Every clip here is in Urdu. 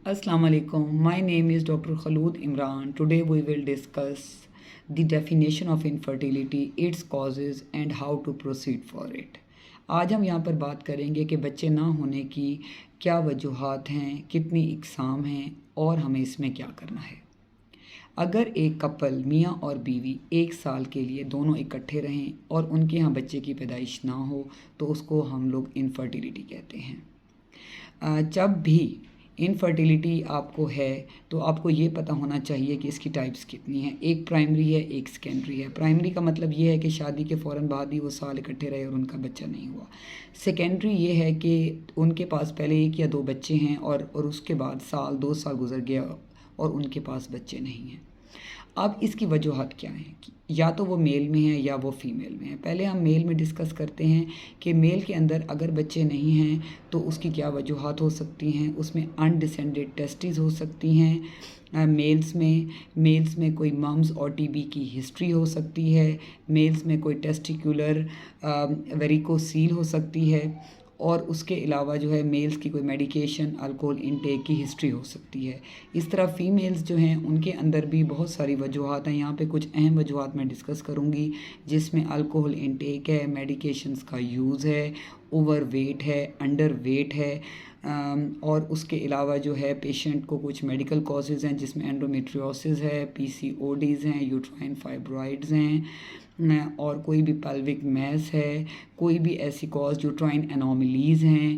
Assalamu alaikum. My name is Dr. Khalood Imran. Today we will discuss the definition of infertility, its causes and how to proceed for it. آج ہم یہاں پر بات کریں گے کہ بچے نہ ہونے کی کیا وجوہات ہیں، کتنی اقسام ہیں اور ہمیں اس میں کیا کرنا ہے۔ اگر ایک کپل میاں اور بیوی 1 سال کے لیے دونوں اکٹھے رہیں اور ان کے ہاں بچے کی پیدائش نہ ہو تو اس کو ہم لوگ انفرٹیلیٹی کہتے ہیں۔ جب بھی انفرٹیلیٹی آپ کو ہے تو آپ کو یہ پتہ ہونا چاہیے کہ اس کی ٹائپس کتنی ہیں۔ ایک پرائمری ہے، ایک سیکنڈری ہے۔ پرائمری کا مطلب یہ ہے کہ شادی کے فوراً بعد ہی وہ سال اکٹھے رہے اور ان کا بچہ نہیں ہوا۔ سیکنڈری یہ ہے کہ ان کے پاس پہلے 1 یا 2 بچے ہیں اور اس کے بعد 2 سال گزر گیا اور ان کے پاس بچے نہیں ہیں۔ اب اس کی وجوہات کیا ہیں؟ یا تو وہ میل میں ہیں یا وہ فیمیل میں ہیں۔ پہلے ہم میل میں ڈسکس کرتے ہیں کہ میل کے اندر اگر بچے نہیں ہیں تو اس کی کیا وجوہات ہو سکتی ہیں۔ اس میں انڈیسینڈڈ ٹیسٹیز ہو سکتی ہیں۔ میلز میں کوئی ممز اور ٹی بی کی ہسٹری ہو سکتی ہے۔ میلز میں کوئی ٹیسٹیکولر ویریکوسیل ہو سکتی ہے، اور اس کے علاوہ جو ہے میلز کی کوئی میڈیکیشن الکوہول انٹیک کی ہسٹری ہو سکتی ہے۔ اس طرح فیمیلز جو ہیں ان کے اندر بھی بہت ساری وجوہات ہیں۔ یہاں پہ کچھ اہم وجوہات میں ڈسکس کروں گی، جس میں الکوہول انٹیک ہے، میڈیکیشنز کا یوز ہے، اوور ویٹ ہے، انڈر ویٹ ہے، اور اس کے علاوہ جو ہے پیشنٹ کو کچھ میڈیکل کازز ہیں جس میں اینڈومیٹریوسس ہے، پی سی او ڈیز ہیں، یوٹرائن فائبرائڈز ہیں، اور کوئی بھی پیلوک میس ہے، کوئی بھی ایسی کاز یوٹرائن انوملیز ہیں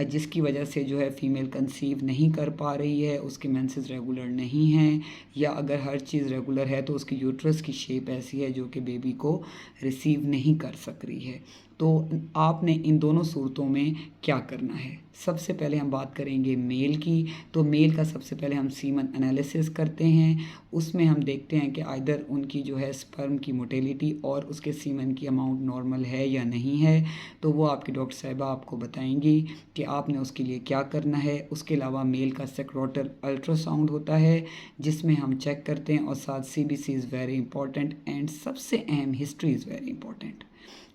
جس کی وجہ سے جو ہے فیمیل کنسیو نہیں کر پا رہی ہے، اس کے مینسز ریگولر نہیں ہیں، یا اگر ہر چیز ریگولر ہے تو اس کی یوٹرس کی شیپ ایسی ہے جو کہ بیبی کو ریسیو نہیں کر سک رہی ہے۔ تو آپ نے ان دونوں صورتوں میں کیا کرنا ہے؟ سب سے پہلے ہم بات کریں گے میل کی۔ تو میل کا سب سے پہلے ہم سیمن انالیسس کرتے ہیں۔ اس میں ہم دیکھتے ہیں کہ آئدر ان کی جو ہے سپرم کی موٹیلیٹی اور اس کے سیمن کی اماؤنٹ نارمل ہے یا نہیں ہے۔ تو وہ آپ کی ڈاکٹر صاحبہ آپ کو بتائیں گی کہ آپ نے اس کے لیے کیا کرنا ہے۔ اس کے علاوہ میل کا سیکروٹل الٹرا ساؤنڈ ہوتا ہے جس میں ہم چیک کرتے ہیں، اور ساتھ C B C is very important, and سب سے اہم ہسٹری از ویری امپورٹنٹ۔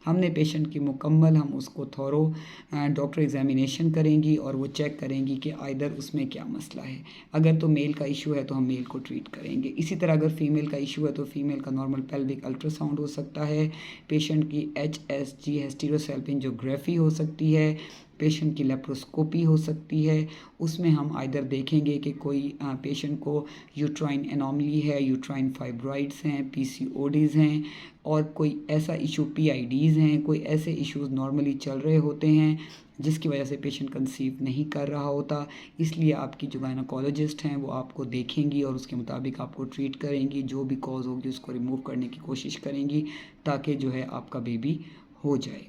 ہم نے پیشنٹ کی مکمل ہم اس کو تھورو ڈاکٹر ایگزامینیشن کریں گی اور وہ چیک کریں گی کہ آئدر اس میں کیا مسئلہ ہے۔ اگر تو میل کا ایشو ہے تو ہم میل کو ٹریٹ کریں گے۔ اسی طرح اگر فیمیل کا ایشو ہے تو فیمیل کا نارمل پیلوک الٹرا ساؤنڈ ہو سکتا ہے، پیشنٹ کی HSG ہسٹیروسیلپنجوگرافی ہو سکتی ہے، پیشنٹ کی لیپروسکوپی ہو سکتی ہے۔ اس میں ہم آئدر دیکھیں گے کہ کوئی پیشنٹ کو یوٹرائن انوملی ہے، یوٹرائن فائبرائڈز ہیں، پی سی او ڈیز ہیں، اور کوئی ایسا ایشو PIDs ہیں، کوئی ایسے ایشوز نارملی چل رہے ہوتے ہیں جس کی وجہ سے پیشنٹ کنسیو نہیں کر رہا ہوتا۔ اس لیے آپ کی جو گائنیکولوجسٹ ہیں وہ آپ کو دیکھیں گی اور اس کے مطابق آپ کو ٹریٹ کریں گی۔ جو بھی کاز ہوگی اس کو ریموو کرنے کی کوشش کریں گی تاکہ جو ہے آپ کا بیبی ہو جائے۔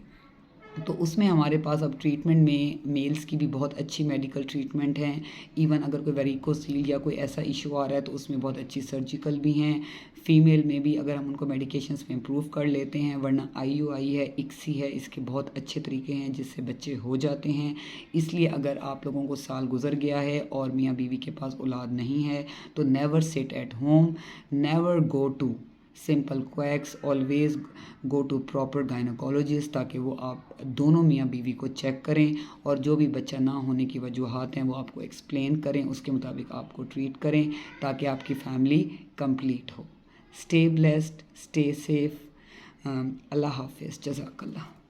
تو اس میں ہمارے پاس اب ٹریٹمنٹ میں میلز کی بھی بہت اچھی میڈیکل ٹریٹمنٹ ہیں۔ ایون اگر کوئی ویریکوسیل یا کوئی ایسا ایشو آ رہا ہے تو اس میں بہت اچھی سرجیکل بھی ہیں۔ فیمیل میں بھی اگر ہم ان کو میڈیکیشنز میں امپروو کر لیتے ہیں، ورنہ IUI ہے، ICSI ہے، اس کے بہت اچھے طریقے ہیں جس سے بچے ہو جاتے ہیں۔ اس لیے اگر آپ لوگوں کو سال گزر گیا ہے اور میاں بیوی کے پاس اولاد نہیں ہے تو never sit at home, never go to simple quacks, always go to proper gynaecologist, تاکہ وہ آپ دونوں میاں بیوی کو چیک کریں اور جو بھی بچہ نہ ہونے کی وجوہات ہیں وہ آپ کو ایکسپلین کریں، اس کے مطابق آپ کو ٹریٹ کریں تاکہ آپ کی فیملی کمپلیٹ ہو۔ Stay blessed, stay safe. اللہ حافظ، جزاک اللہ۔